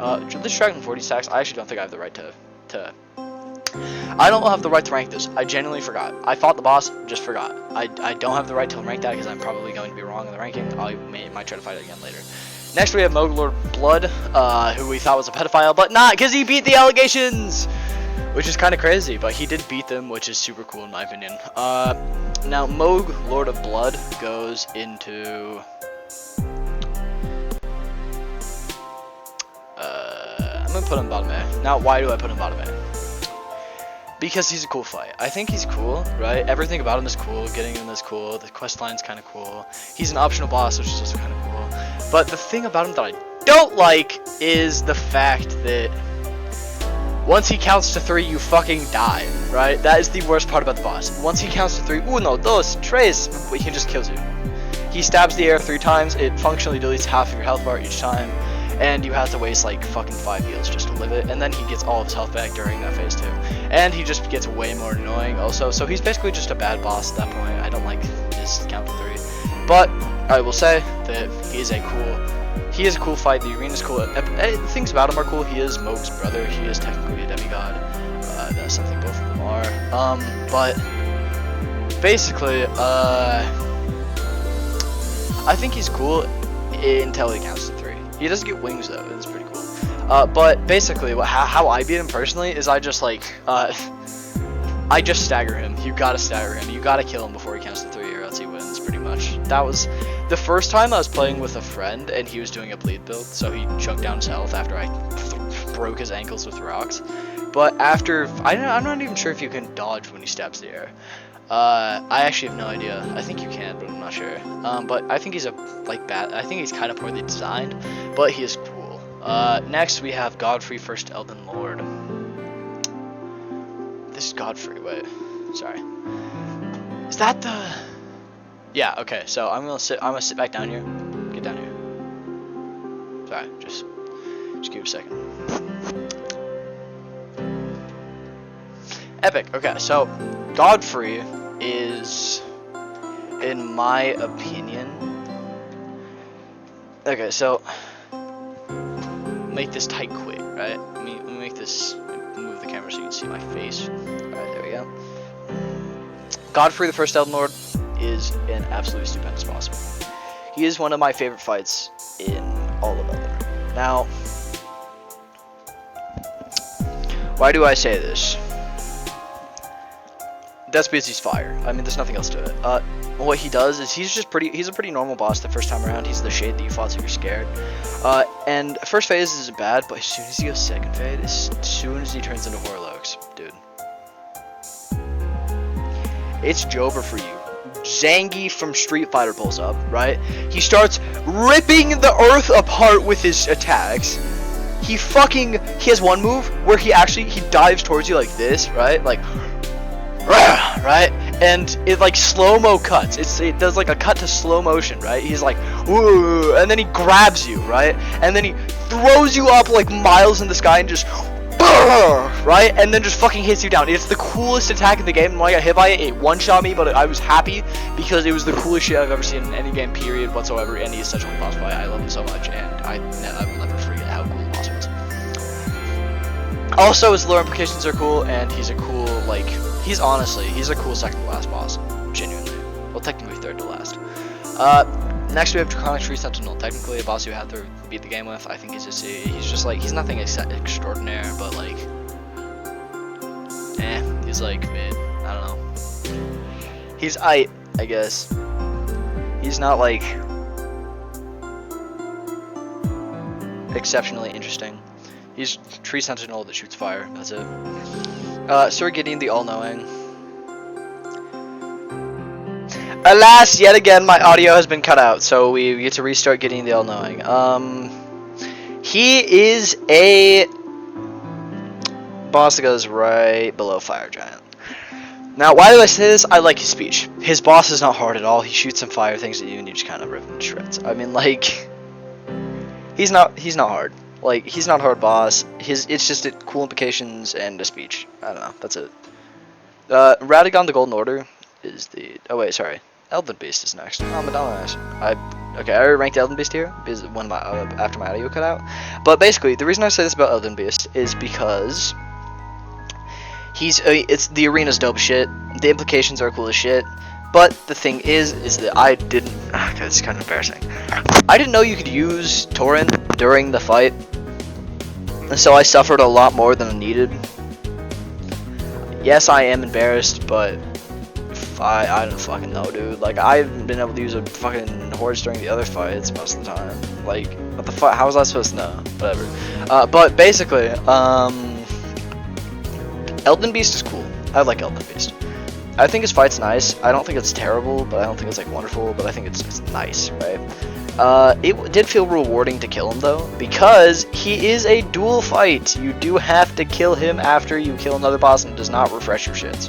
This Dragon 40 stacks, I actually don't think I have the right to I don't have the right to rank this. I genuinely forgot. I fought the boss, just forgot. I don't have the right to rank that because I'm probably going to be wrong in the ranking. I might try to fight it again later. Next we have Moglord Blood, who we thought was a pedophile, but not, because he beat the allegations! Which is kind of crazy, but he did beat them, which is super cool in my opinion. Now Moog, Lord of Blood, goes into... I'm going to put him bottom A. Now, why do I put him bottom A? Because he's a cool fight. I think he's cool, right? Everything about him is cool. Getting him is cool. The quest line's kind of cool. He's an optional boss, which is also kind of cool. But the thing about him that I don't like is the fact that once he counts to 3, you fucking die, right? That is the worst part about the boss. Once he counts to 3, uno, dos, tres, he just kills you. He stabs the air 3 times, it functionally deletes half of your health bar each time, and you have to waste like fucking 5 heals just to live it, and then he gets all of his health back during that phase too. And he just gets way more annoying also, so he's basically just a bad boss at that point. I don't like his count to 3. But I will say that he is a cool fight. The arena's cool. The things about him are cool. He is Moog's brother. He is technically a demigod. That's something both of them are. But basically, I think he's cool until he counts to 3. He doesn't get wings though. It's pretty cool. But basically, how I beat him personally is I just like I just stagger him. You gotta stagger him. You gotta kill him before he counts to 3, or else he wins. Pretty much. That was the first time I was playing with a friend, and he was doing a bleed build, so he chunked down his health after I broke his ankles with rocks. But after, I'm not even sure if you can dodge when he stabs the air. I actually have no idea. I think you can, but I'm not sure. But I think he's I think he's kind of poorly designed, but he is cool. Next we have Godfrey, first Elden Lord. This is Godfrey. Wait, sorry. Is that the? Yeah. Okay. So I'm gonna sit back down here. Get down here. Sorry. Just give it a second. Epic. Okay. So Godfrey is, in my opinion. Okay. So make this tight quick, right? Let me make this. Move the camera so you can see my face. Alright, there we go. Godfrey, the first Elden Lord, is an absolutely stupendous boss. He is one of my favorite fights in all of Elden. Now, why do I say this? That's because he's fire. I mean, there's nothing else to it. What he does is he's a pretty normal boss the first time around. He's the shade that you fought, so you're scared. And first phase is bad, but as soon as he goes second phase, as soon as he turns into Horlocks, dude, it's Jober for you. Zangief from Street Fighter pulls up, right? He starts ripping the earth apart with his attacks. He has one move where he dives towards you like this, right? Like, right? And it like slow-mo cuts. It does like a cut to slow motion, right? He's like, ooh, and then he grabs you, right? And then he throws you up like miles in the sky and just, right? And then just fucking hits you down. It's the coolest attack in the game. When I got hit by it, it one-shot me, but I was happy because it was the coolest shit I've ever seen in any game, period, whatsoever. And he is such a cool boss fight. I love him so much, and I will never forget how cool the boss was. Also, his lore implications are cool, and he's a cool, like, he's a cool second to last boss. Genuinely. Well, technically third to last. Next we have Draconic Tree Sentinel. Technically a boss you have to beat the game with. I think he's nothing extraordinary, but like, he's like mid. I don't know. He's I guess. He's not like exceptionally interesting. He's Tree Sentinel that shoots fire. That's it. Sir Gideon the All-Knowing. Alas, yet again, my audio has been cut out, so we get to restart Gideon the All-Knowing. He is a boss that goes right below Fire Giant. Now, why do I say this? I like his speech. His boss is not hard at all. He shoots some fire things at you, and you just kind of rip him to shreds. I mean, like, he's not hard. Like, he's not a hard boss. It's just cool implications and a speech. I don't know. That's it. Radagon the Golden Order is the. Oh wait, sorry. Elden Beast is next. Oh, Madonna. Okay, I already ranked Elden Beast here because after my audio cut out. But basically, the reason I say this about Elden Beast is because it's the arena's dope shit. The implications are cool as shit. But the thing is that I didn't. Okay, it's kind of embarrassing. I didn't know you could use Torrent during the fight, and so I suffered a lot more than I needed. Yes, I am embarrassed, but I don't fucking know, dude. Like, I've been able to use a fucking horse during the other fights most of the time. Like, what the fuck? How was I supposed to know? Whatever. But basically, Elden Beast is cool. I like Elden Beast. I think his fight's nice. I don't think it's terrible, but I don't think it's like wonderful, but I think it's nice, right? It did feel rewarding to kill him though, because he is a dual fight. You do have to kill him after you kill another boss, and it does not refresh your shits.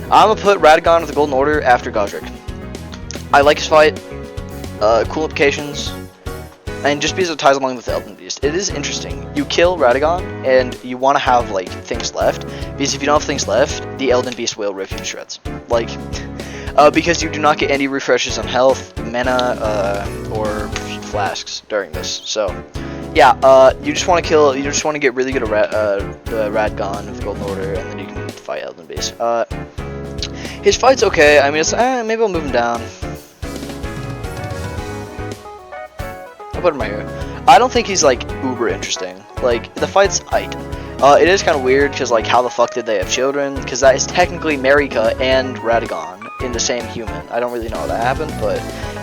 I'm gonna put Radagon of the Golden Order after Godric. I like his fight, cool implications, and just because it ties along with the Elden Beast. It is interesting. You kill Radagon, and you want to have, like, things left, because if you don't have things left, the Elden Beast will rip you to shreds. Like, because you do not get any refreshes on health, mana, or flasks during this. So, yeah, you just want to kill, you just want to get really good at the Radagon of the Golden Order, and then you can fight Elden Beast. His fight's okay. I mean, it's, maybe I'll move him down. I'll put him right here. I don't think he's, like, uber interesting. Like, the fight's aight. It is kind of weird, because, like, how the fuck did they have children? Because that is technically Marika and Radagon in the same human. I don't really know how that happened, but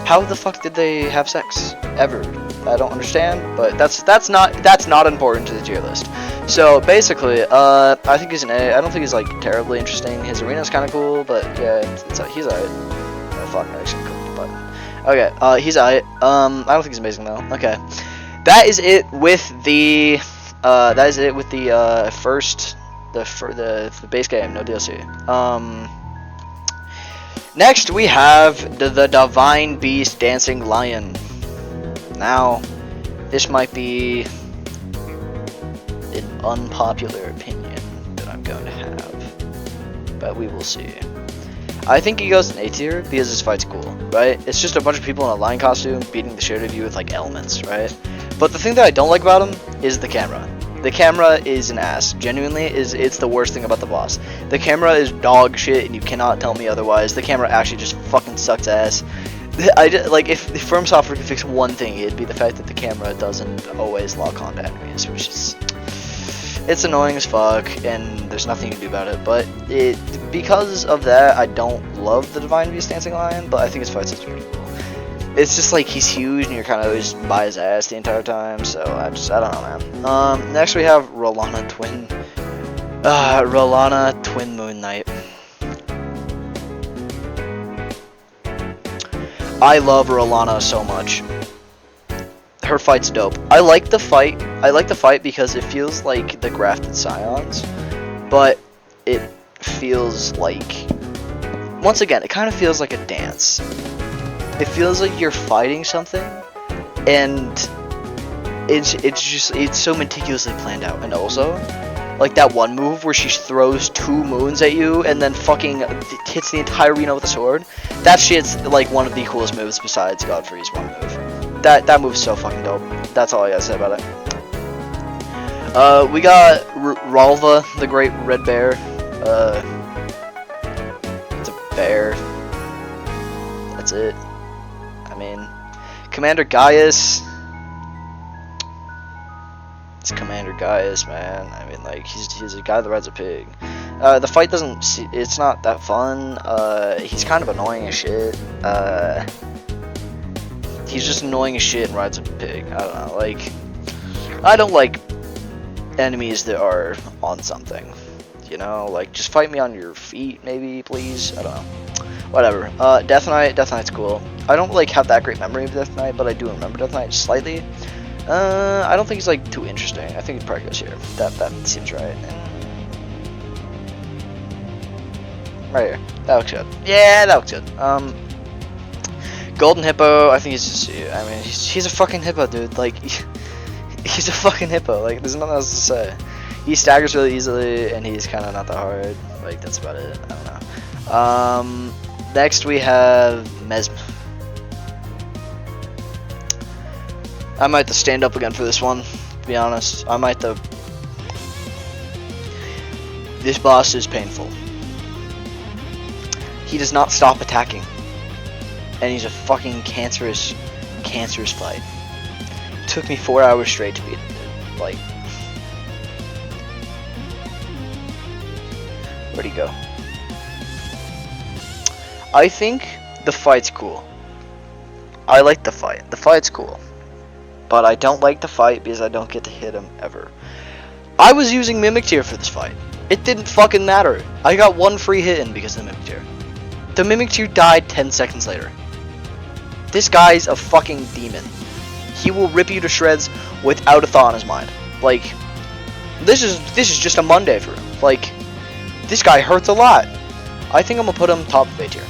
how the fuck did they have sex? Ever? I don't understand, but that's not important to the tier list. So, basically, I think he's an A. I don't think he's, like, terribly interesting. His arena's kind of cool, but, yeah, he's alright. Oh, fuck, I actually clicked the button. Okay, he's alright. I don't think he's amazing, though. Okay. That is it with the, first, the base game, no DLC. Next we have the Divine Beast Dancing Lion. Now, this might be an unpopular opinion that I'm going to have, but we will see. I think he goes in A tier because his fight's cool, right? It's just a bunch of people in a lion costume beating the shit out of you with, like, elements, right? But the thing that I don't like about him is the camera. The camera is an ass. Genuinely, it's the worst thing about the boss. The camera is dog shit, and you cannot tell me otherwise. The camera actually just fucking sucks ass. Like, if Firm Software could fix one thing, it'd be the fact that the camera doesn't always lock onto enemies, which is... It's annoying as fuck, and there's nothing you can do about it, but because of that, I don't love the Divine Beast Dancing Lion, but I think his fights is pretty cool. It's just like he's huge, and you're kind of always by his ass the entire time, so I don't know, man. Next we have Rolana Twin Moon Knight. I love Rolana so much. Her fight's dope. I like the fight because it feels like the Grafted Scions, but it feels like, once again, it kind of feels like a dance. It feels like you're fighting something, and it's so meticulously planned out. And also, like that one move where she throws 2 moons at you and then fucking hits the entire arena with a sword. That shit's like one of the coolest moves besides Godfrey's one move. That move's so fucking dope. That's all I gotta say about it. We got Ralva, the Great Red Bear. It's a bear. That's it. I mean, Commander Gaius. It's Commander Gaius, man. I mean, like, he's a guy that rides a pig. The fight it's not that fun. He's kind of annoying as shit. He's just annoying as shit and rides a pig. I don't know, like, I don't like enemies that are on something, you know, like, just fight me on your feet, maybe, please, I don't know, whatever. Death Knight's cool. I don't, like, have that great memory of Death Knight, but I do remember Death Knight slightly. I don't think he's, like, too interesting. I think he probably goes here. That seems right. Right here. That looks good. Yeah, that looks good. Golden Hippo, I think he's just, I mean, he's a fucking hippo, dude. Like, he's a fucking hippo. Like, there's nothing else to say. He staggers really easily, and he's kind of not that hard. Like, that's about it. I don't know. Next we have Mesm. I might have to stand up again for this one, to be honest. I might have to... This boss is painful. He does not stop attacking. And he's a fucking cancerous fight. It took me 4 hours straight to beat him. Like, where'd he go? I think the fight's cool. I like the fight. The fight's cool. But I don't like the fight because I don't get to hit him ever. I was using Mimic Tier for this fight. It didn't fucking matter. I got 1 free hit in because of the Mimic Tier. The Mimikyu died 10 seconds later. This guy's a fucking demon. He will rip you to shreds without a thought in his mind. Like, this is just a Monday for him. Like, this guy hurts a lot. I think I'm gonna put him top of A tier.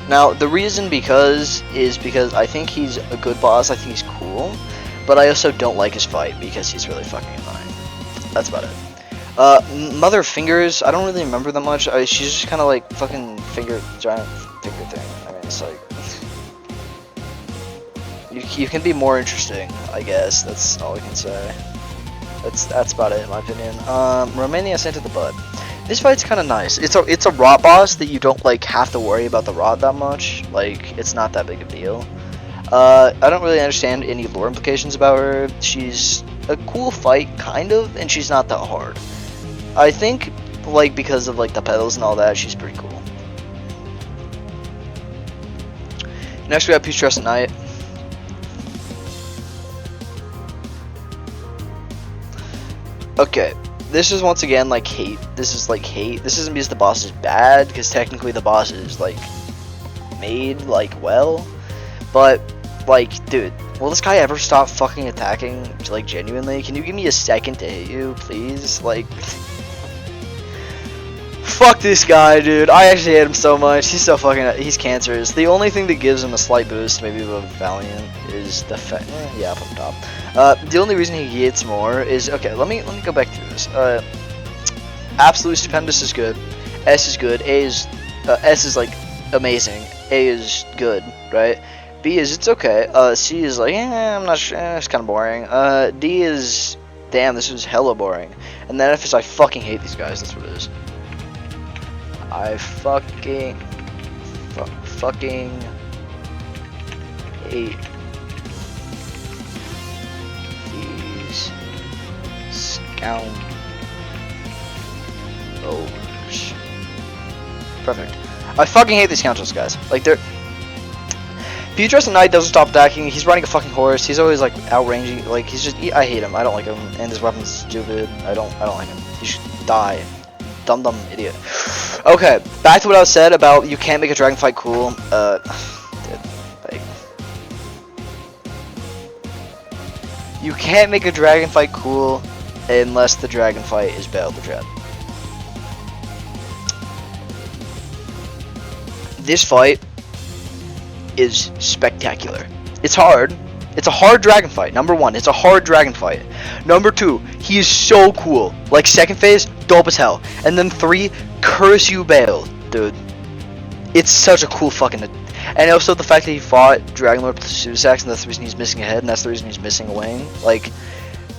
Now, the reason is because I think he's a good boss. I think he's cool, but I also don't like his fight because he's really fucking annoying. That's about it. Mother Fingers, I don't really remember that much. She's just kind of like fucking giant finger thing. I mean, it's like you can be more interesting, I guess. That's all I can say. That's about it in my opinion. Romania sent to the bud. This fight's kind of nice. It's a rot boss that you don't like have to worry about the rot that much. Like, it's not that big of a deal. I don't really understand any lore implications about her. She's a cool fight, kind of, and she's not that hard. I think, like, because of like the pedals and all that, she's pretty cool. Next we got Peach Trust Knight. Okay. This is once again like hate. This is like hate. This isn't because the boss is bad, because technically the boss is like made like well, but like, dude, will this guy ever stop fucking attacking? Like, genuinely, can you give me a second to hit you, please? Like, fuck this guy, dude. I actually hate him so much. He's so fucking. He's cancerous. The only thing that gives him a slight boost, maybe above Valiant, is the fact. Yeah, up on top. The only reason he gets more is okay. Let me go back through this. Absolute Stupendous is good. S is good. A is S is like amazing. A is good, right? B is it's okay. C is like I'm not sure. It's kind of boring. D is damn. This is hella boring. And then F is I fucking hate these guys. That's what it is. I fucking hate these scoundrels. Perfect. I fucking hate these scoundrels, guys. Like, they're... Peach Trust Knight doesn't stop attacking. He's riding a fucking horse. He's always like outranging. Like, he's just... I hate him. I don't like him. And his weapon's stupid. I don't like him. He should die. Dumb idiot. Okay, back to what I said about you can't make a dragon fight cool. Dude, like, you can't make a dragon fight cool unless the dragon fight is Battle the Dread. This fight is spectacular. It's hard. It's a hard dragon fight. Number one, it's a hard dragon fight. Number two, he is so cool. Like, second phase, dope as hell. And then three, curse you Bale, dude. It's such a cool fucking... And also the fact that he fought Dragon Lord Susax, and that's the reason he's missing a head, and that's the reason he's missing a wing. Like,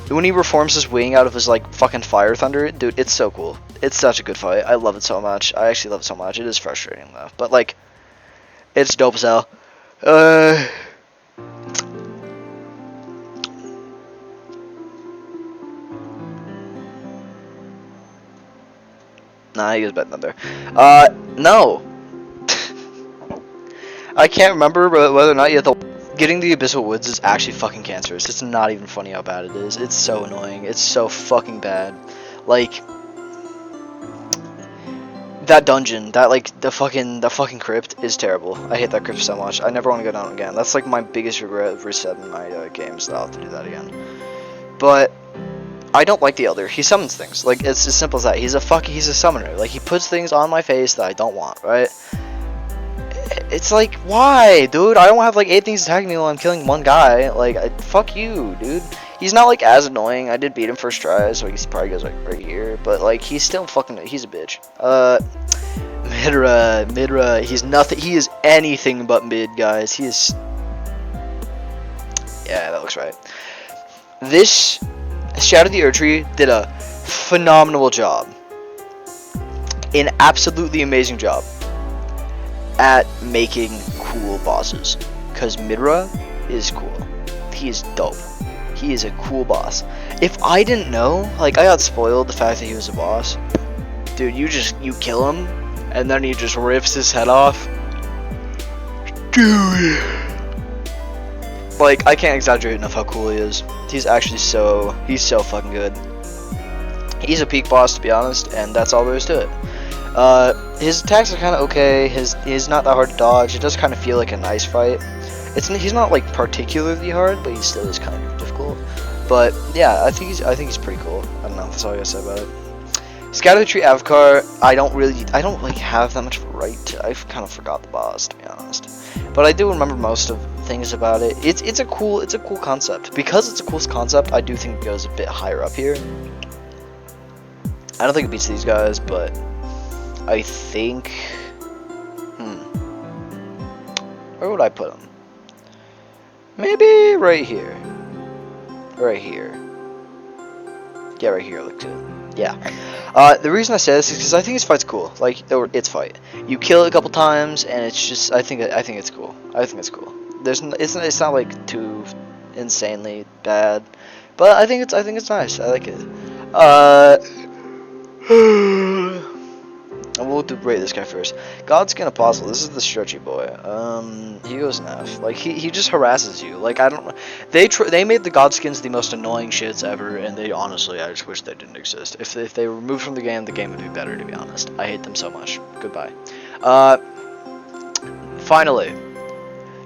when he reforms his wing out of his, like, fucking fire thunder, dude, it's so cool. It's such a good fight. I love it so much. I actually love it so much. It is frustrating, though. But, like, it's dope as hell. Nah, he goes better than there. No. I can't remember whether or not you have to... Getting the Abyssal Woods is actually fucking cancerous. It's not even funny how bad it is. It's so annoying. It's so fucking bad. Like... That dungeon, that like, the fucking crypt is terrible. I hate that crypt so much. I never want to go down again. That's like my biggest regret of resetting my games. I'll have to do that again. But... I don't like the Elder. He summons things. Like, it's as simple as that. He's a summoner. Like, he puts things on my face that I don't want, right? It's like, why, dude? I don't have like 8 things attacking me while I'm killing one guy. Like, fuck you, dude. He's not like as annoying. I did beat him first try, so he probably goes like right here. But like, he's still fucking. He's a bitch. Midra. He's nothing. He is anything but mid, guys. He is. Yeah, that looks right. This. Shadow the Erdtree did a phenomenal job, an absolutely amazing job at making cool bosses, because Midra is cool. He is dope. He is a cool boss. If I didn't know, like, I got spoiled the fact that he was a boss. Dude, you kill him, and then he just rips his head off. Dude. Like, I can't exaggerate enough how cool he is. He's actually he's so fucking good. He's a peak boss, to be honest, and that's all there is to it. His attacks are kind of okay. He's not that hard to dodge. It does kind of feel like a nice fight. He's not like particularly hard, but he still is kind of difficult. But yeah, I think he's pretty cool. I don't know. That's all I gotta say about it. Scatter the Tree Avcar, I don't like have that much of a right to. I kind of forgot the boss, to be honest, but I do remember most of things about it. It's a cool concept. Because it's a cool concept, I do think it goes a bit higher up here. I don't think it beats these guys, but I think where would I put him? Maybe right here. Right here. Yeah, right here looks good. Yeah. The reason I say this is because I think his fight's cool. Like, its fight. You kill it a couple times, and it's just I think it's cool. I think it's cool. It's not like too insanely bad, but I think it's nice. I like it. And we'll rate this guy first. Godskin Apostle. This is the stretchy boy. He goes an F. Like he just harasses you. Like I don't. They made the Godskins the most annoying shits ever, and they honestly, I just wish they didn't exist. If they were removed from the game would be better. To be honest, I hate them so much. Goodbye. Finally,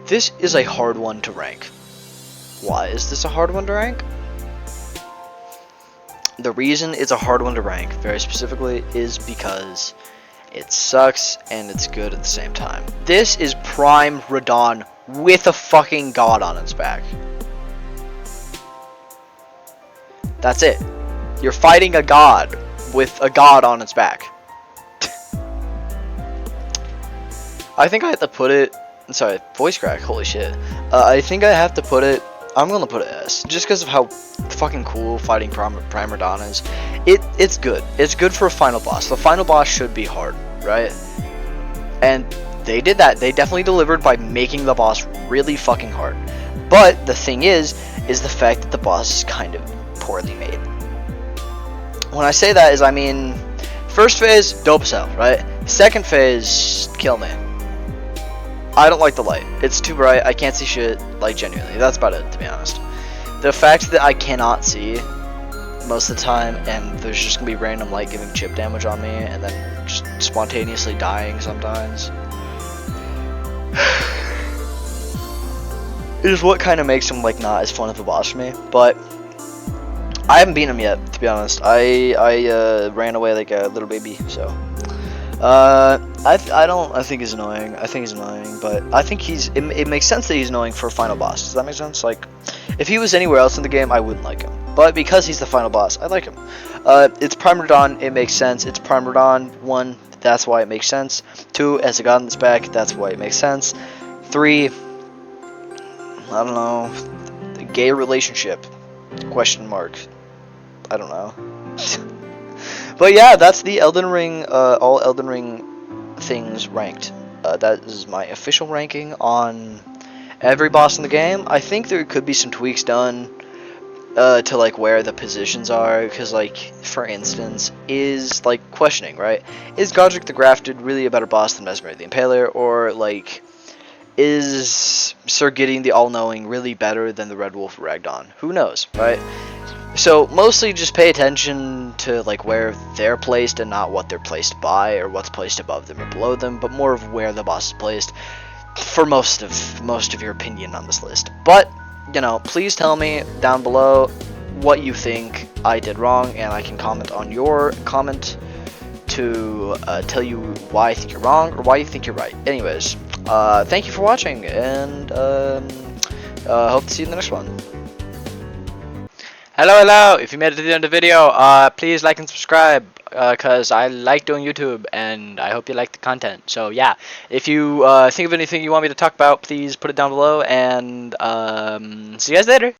this is a hard one to rank. Why is this a hard one to rank? The reason it's a hard one to rank, very specifically, is because it sucks and it's good at the same time. This is Prime Radon with a fucking god on its back. That's it. You're fighting a god with a god on its back. I think I have to put it... Sorry, voice crack, holy shit. I think I have to put it... I'm gonna put it S, just because of how fucking cool fighting Prime Radon is. It's good. It's good for a final boss. The final boss should be hard, right? And they did that. They definitely delivered by making the boss really fucking hard. But the thing is the fact that the boss is kind of poorly made. When I say that is, I mean, first phase, dope as hell, right? Second phase, kill me. I don't like the light. It's too bright. I can't see shit. Like, genuinely. That's about it, to be honest. The fact that I cannot see most of the time, and there's just going to be random light giving chip damage on me, and then just spontaneously dying sometimes, is what kind of makes him, like, not as fun of a boss for me. But I haven't beaten him yet, to be honest. I ran away like a little baby, so... I think he's annoying. I think he's annoying, but I think it makes sense that he's annoying for a final boss. Does that make sense? Like, if he was anywhere else in the game, I wouldn't like him. But because he's the final boss, I like him. It's Prime Radon, it makes sense. It's Prime Radon, 1, that's why it makes sense. 2, as a god in its back, that's why it makes sense. 3, I don't know, the gay relationship, question mark. I don't know. But yeah, that's the Elden Ring, all Elden Ring things ranked. That is my official ranking on every boss in the game. I think there could be some tweaks done to like where the positions are, because like, for instance, is like questioning, right? Is Godric the Grafted really a better boss than Mesmer the Impaler, or like, is Sir Gideon the All-Knowing really better than the Red Wolf Ragdon? Who knows, right? So mostly just pay attention to like where they're placed and not what they're placed by or what's placed above them or below them, but more of where the boss is placed for most of your opinion on this list. But, you know, please tell me down below what you think I did wrong, and I can comment on your comment to tell you why I think you're wrong or why you think you're right. Anyways, thank you for watching, and hope to see you in the next one. Hello, if you made it to the end of the video, please like and subscribe, because I like doing YouTube, and I hope you like the content. So yeah, if you think of anything you want me to talk about, please put it down below, and see you guys later.